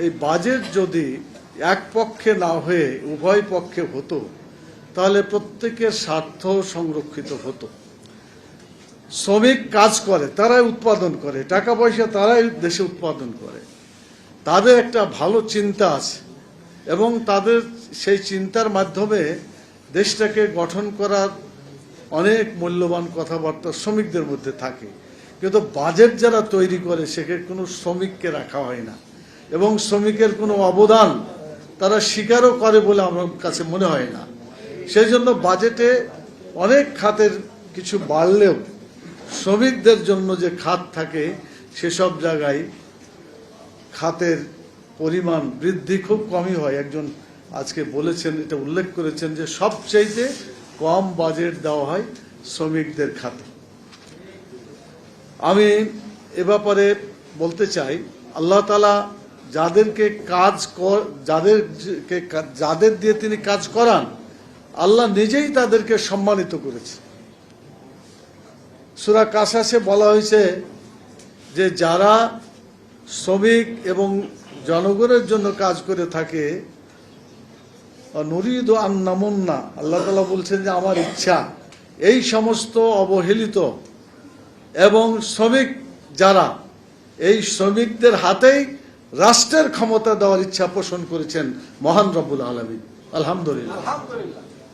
এই বাজেট যদি এক পক্ষে না হয়ে উভয় পক্ষে হতো তাহলে প্রত্যেকের স্বার্থ সংরক্ষিত হতো। শ্রমিক কাজ করে, তারাই উৎপাদন করে, টাকা পয়সা তারাই দেশে উৎপাদন করে, তাদের একটা ভালো চিন্তা আছে এবং তাদের সেই চিন্তার মাধ্যমে দেশটাকে গঠন করার অনেক মূল্যবান কথাবার্তা শ্রমিকদের মধ্যে থাকে। কিন্তু বাজেট যারা তৈরি করে সেখানে কোনো শ্রমিককে রাখা হয় না এবং শ্রমিকের কোনো অবদান তারা স্বীকারও করে বলে আমার কাছে মনে হয় না। সেই জন্য বাজেটে অনেক খাতের কিছু বাড়লেও শ্রমিকদের জন্য যে খাত থাকে সেসব জায়গায় খাতের পরিমাণ বৃদ্ধি খুব কমই হয়। একজন আজকে বলেছেন, এটা উল্লেখ করেছেন যে সবচেয়ে কম বাজেট দেওয়া হয় শ্রমিকদের খাতে। আমি এ ব্যাপারে বলতে চাই, আল্লাহ তাআলা যাদের দিয়ে তিনি কাজ করান, আল্লাহ নিজেই তাদেরকে সম্মানিত করেছে। সূরা কাসাসে বলা হয়েছে যে যারা শ্রমিক এবং জনগণের জন্য কাজ করে থাকে, নুরিদু আন নামুন্না, আল্লাহ তাআলা বলছেন যে আমার ইচ্ছা এই সমস্ত অবহেলিত এবং শ্রমিক যারা, এই শ্রমিকদের হাতেই রাষ্ট্রের ক্ষমতা দেওয়ার ইচ্ছা পোষণ করেছেন মহান রব্বুল আলামিন। আলহামদুলিল্লাহ।